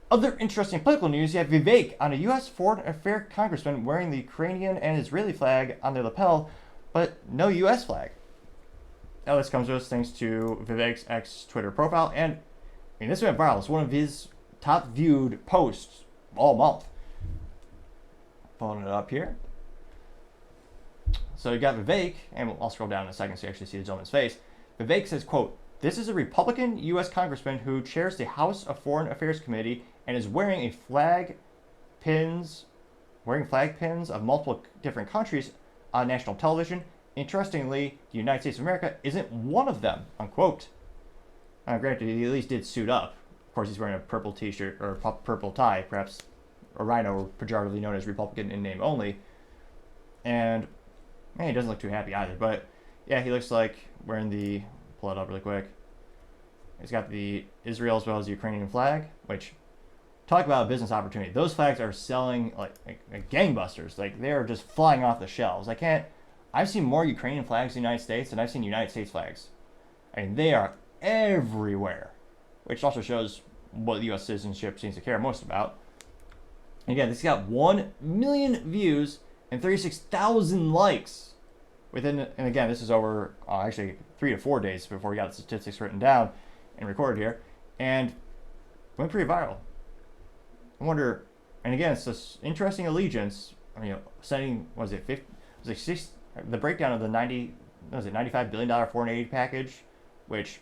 Other interesting political news, you have Vivek on a U.S. Foreign Affairs congressman wearing the Ukrainian and Israeli flag on their lapel, but no U.S. flag. Now this comes to us thanks to Vivek's ex-Twitter profile, and I mean, this went viral. It's one of his top viewed posts all month. Pulling it up here. So you got Vivek, and I'll scroll down in a second so you actually see the gentleman's face. Vivek says, quote, "This is a Republican U.S. congressman who chairs the House of Foreign Affairs Committee and is wearing flag pins of multiple different countries on national television. Interestingly, the United States of America isn't one of them," unquote. Granted, he at least did suit up. Of course, he's wearing a purple t-shirt or purple tie, perhaps a rhino, pejoratively known as Republican in name only. And man, he doesn't look too happy either. But yeah, he looks like wearing the, pull it up really quick. He's got the Israel as well as the Ukrainian flag, which, talk about a business opportunity. Those flags are selling like gangbusters. Like they are just flying off the shelves. I've seen more Ukrainian flags in the United States than I've seen United States flags. I mean, they are everywhere, which also shows what U.S. citizenship seems to care most about. Again, this got 1 million views and 36,000 likes within, and again, this is over actually 3 to 4 days before we got the statistics written down and recorded here, and went pretty viral. I wonder, and again, it's this interesting allegiance. I mean, sending, was it 50? Was it 6? The breakdown of the $95 billion foreign aid package, which,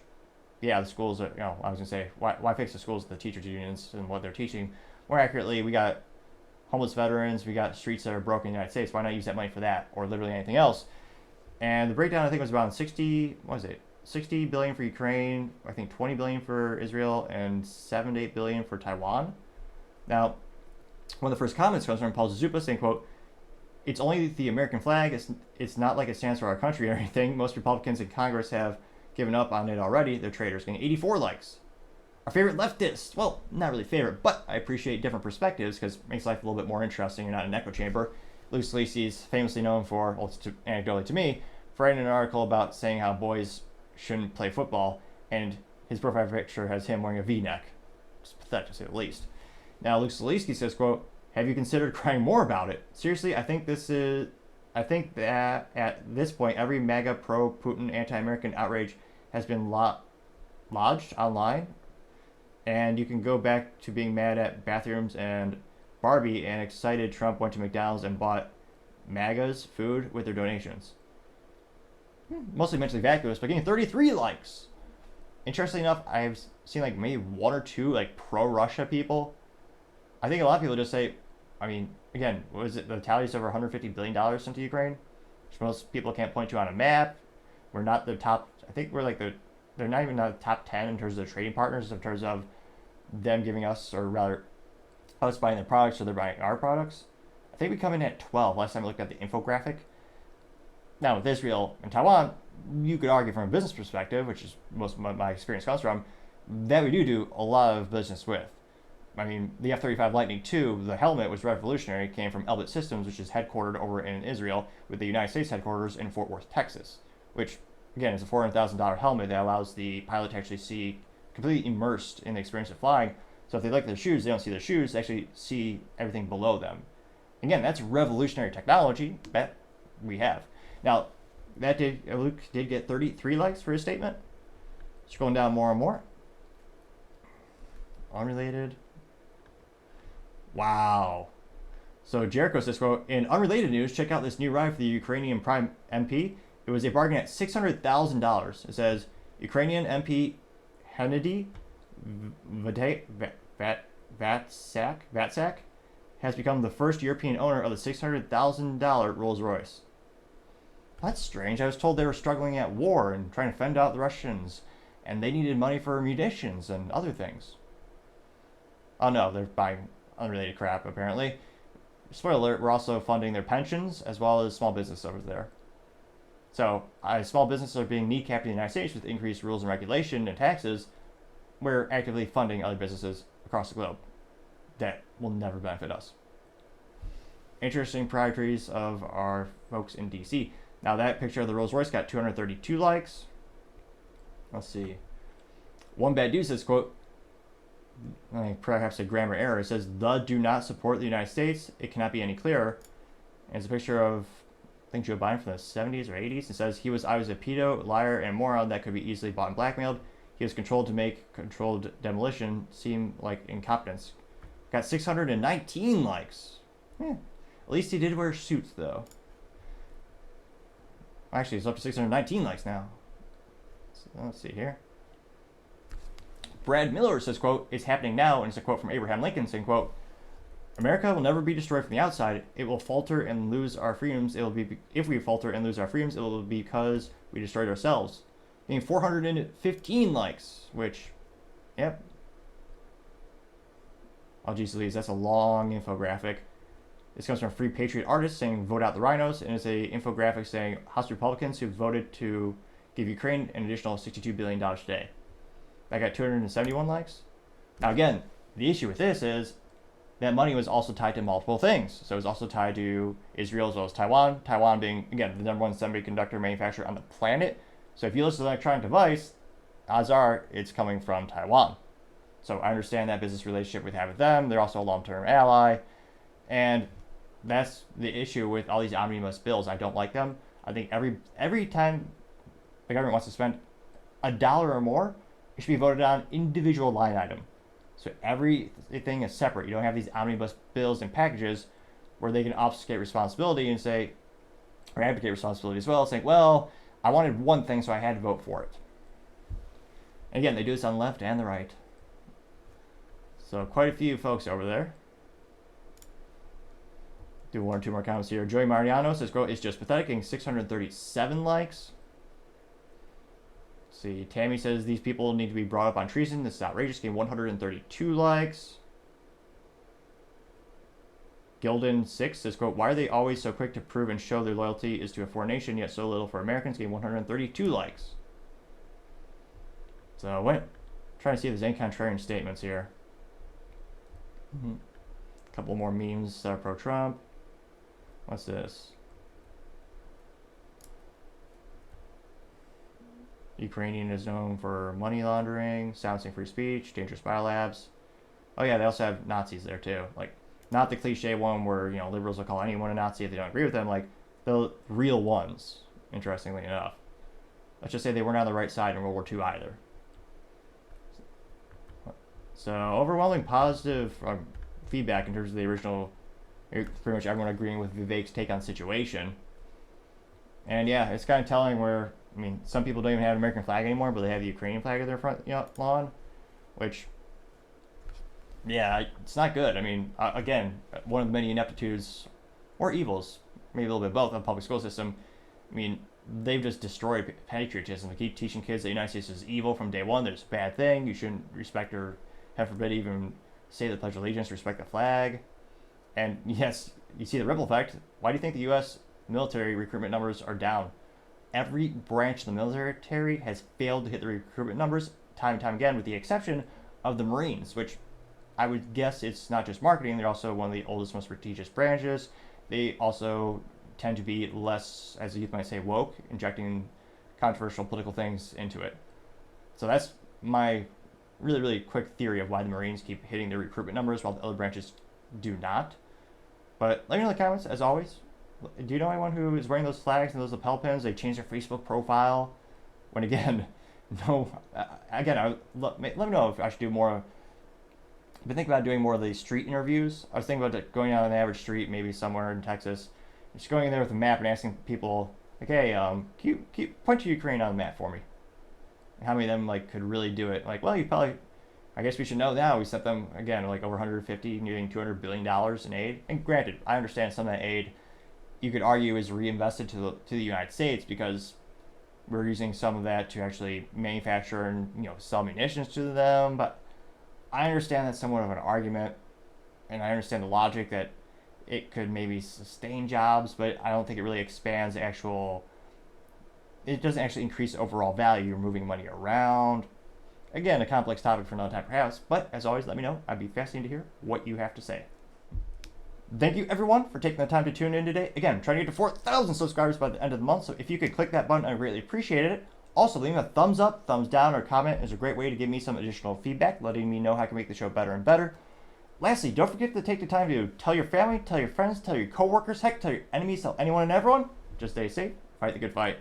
yeah, the schools are, I was gonna say, why fix the schools, the teachers unions and what they're teaching? More accurately, we got homeless veterans, we got streets that are broken in the United States. Why not use that money for that or literally anything else? And the breakdown, I think, was about 60 billion for Ukraine, I think 20 billion for Israel, and 7 to 8 billion for Taiwan. Now, one of the first comments comes from Paul Zazupa saying, quote, "It's only the American flag. It's not like it stands for our country or anything. Most Republicans in Congress have given up on it already. They're traitors." Getting 84 likes. Our favorite leftist. Well, not really favorite, but I appreciate different perspectives because it makes life a little bit more interesting. You're not in an echo chamber. Luke Scalisi's famously known for, well, anecdotally to me, for writing an article about saying how boys shouldn't play football, and his profile picture has him wearing a V-neck. It's pathetic to say the least. Now, Luke Scalisi says, quote, "Have you considered crying more about it? Seriously, I think that at this point, every MAGA pro-Putin anti-American outrage has been lodged online, and you can go back to being mad at bathrooms and Barbie and excited Trump went to McDonald's and bought MAGA's food with their donations." Mostly mentally vacuous, but getting 33 likes. Interestingly enough, I've seen like maybe 1 or 2 like pro-Russia people. I think a lot of people just say, I mean, again, what was it? The tally's over $150 billion sent to Ukraine, which most people can't point to on a map. We're not the top. I think we're like they're not even the top 10 in terms of trading partners, in terms of them giving us, or rather, us buying their products or they're buying our products. I think we come in at 12 last time I looked at the infographic. Now, with Israel and Taiwan, you could argue from a business perspective, which is most of my experience comes from, that we do a lot of business with. I mean, the F-35 Lightning II, the helmet was revolutionary, came from Elbit Systems, which is headquartered over in Israel, with the United States headquarters in Fort Worth, Texas, which, again, is a $400,000 helmet that allows the pilot to actually see, completely immersed in the experience of flying. So if they like their shoes, they don't see their shoes, they actually see everything below them. Again, that's revolutionary technology that we have. Now, Luke did get 33 likes for his statement. Scrolling down more and more. Unrelated. Wow. So Jericho says, quote, "In unrelated news, check out this new ride for the Ukrainian Prime MP. It was a bargain at $600,000. It says, Ukrainian MP Hennedy Vatsak has become the first European owner of the $600,000 Rolls Royce." That's strange. I was told they were struggling at war and trying to fend out the Russians, and they needed money for munitions and other things. Oh no, they're buying unrelated crap, apparently. Spoiler alert, we're also funding their pensions as well as small business over there. So, small businesses are being kneecapped in the United States with increased rules and regulation and taxes. We're actively funding other businesses across the globe that will never benefit us. Interesting priorities of our folks in DC. Now, that picture of the Rolls Royce got 232 likes. Let's see. One Bad Dude says, quote, perhaps a grammar error. It says, the do not support the United States. It cannot be any clearer. And it's a picture of, I think, Joe Biden from the 70s or 80s. It says, I was a pedo, liar, and moron that could be easily bought and blackmailed. He was controlled to make controlled demolition seem like incompetence. Got 619 likes. At least he did wear suits, though. Actually, it's up to 619 likes now. So let's see here. Brad Miller says, quote, it's happening now, and it's a quote from Abraham Lincoln saying, quote, America will never be destroyed from the outside. It will falter and lose our freedoms. It will be, if we falter and lose our freedoms, it will be because we destroyed ourselves. Getting 415 likes, which, yep. Oh, geez Louise, that's a long infographic. This comes from Free Patriot Artist saying, vote out the rhinos, and it's a infographic saying House Republicans who voted to give Ukraine an additional $62 billion today. That got 271 likes. Now again, the issue with this is that money was also tied to multiple things. So it was also tied to Israel as well as Taiwan. Taiwan being, again, the #1 semiconductor manufacturer on the planet. So if you list an electronic device, odds are it's coming from Taiwan. So I understand that business relationship we have with them. They're also a long-term ally. And that's the issue with all these omnibus bills. I don't like them. I think every time the government wants to spend $1 or more, it should be voted on individual line item. So everything is separate. You don't have these omnibus bills and packages where they can obfuscate responsibility and say, or advocate responsibility as well, saying, well, I wanted one thing, so I had to vote for it. And again, they do this on the left and the right. So quite a few folks over there. Do one or two more comments here. Joey Mariano says, it's just pathetic, getting 637 likes. Let's see, Tammy says, these people need to be brought up on treason. This is outrageous, getting 132 likes. Gilden6 says, quote, why are they always so quick to prove and show their loyalty is to a foreign nation, yet so little for Americans, getting 132 likes. So trying to see if there's any contrarian statements here. A couple more memes that are pro-Trump. What's this? Ukrainian is known for money laundering, silencing free speech, dangerous biolabs. Oh yeah, they also have Nazis there too. Like, not the cliche one where, you know, liberals will call anyone a Nazi if they don't agree with them. Like, the real ones, interestingly enough. Let's just say they weren't on the right side in World War II either. So, overwhelming positive feedback in terms of the original, pretty much everyone agreeing with Vivek's take on the situation. And yeah, it's kind of telling where, I mean, some people don't even have an American flag anymore, but they have the Ukrainian flag at their front lawn, which, yeah, it's not good. I mean, again, one of the many ineptitudes, or evils, maybe a little bit of both, of the public school system. I mean, they've just destroyed patriotism. They keep teaching kids that the United States is evil from day one, that it's a bad thing, you shouldn't respect or, heaven forbid, even say the Pledge of Allegiance, respect the flag. And yes, you see the ripple effect. Why do you think the U.S. military recruitment numbers are down? Every branch of the military has failed to hit the recruitment numbers time and time again, with the exception of the Marines, which I would guess it's not just marketing. They're also one of the oldest, most prestigious branches. They also tend to be less, as the youth might say, woke, injecting controversial political things into it. So that's my really, really quick theory of why the Marines keep hitting their recruitment numbers while the other branches do not. But let me know in the comments, as always. Do you know anyone who is wearing those flags and those lapel pins? They changed their Facebook profile. When again, no. Again, let me know if I should do more. I've been thinking about doing more of the street interviews. I was thinking about going out on the average street, maybe somewhere in Texas, just going in there with a map and asking people, like, hey, can you point to Ukraine on the map for me? And how many of them like could really do it? Like, well, you probably. I guess we should know now. We sent them, again, like over 150, nearing $200 billion in aid. And granted, I understand some of that aid, you could argue, is reinvested to the United States, because we're using some of that to actually manufacture and, you know, sell munitions to them. But I understand that's somewhat of an argument, and I understand the logic that it could maybe sustain jobs, but I don't think it really expands it doesn't actually increase overall value. You're moving money around. Again, a complex topic for another time perhaps, but as always, let me know. I'd be fascinated to hear what you have to say. Thank you everyone for taking the time to tune in today. Again, I'm trying to get to 4,000 subscribers by the end of the month, so if you could click that button, I greatly appreciate it. Also, leaving a thumbs up, thumbs down, or comment is a great way to give me some additional feedback, letting me know how I can make the show better and better. Lastly, don't forget to take the time to tell your family, tell your friends, tell your coworkers, heck, tell your enemies, tell anyone and everyone. Just stay safe, fight the good fight.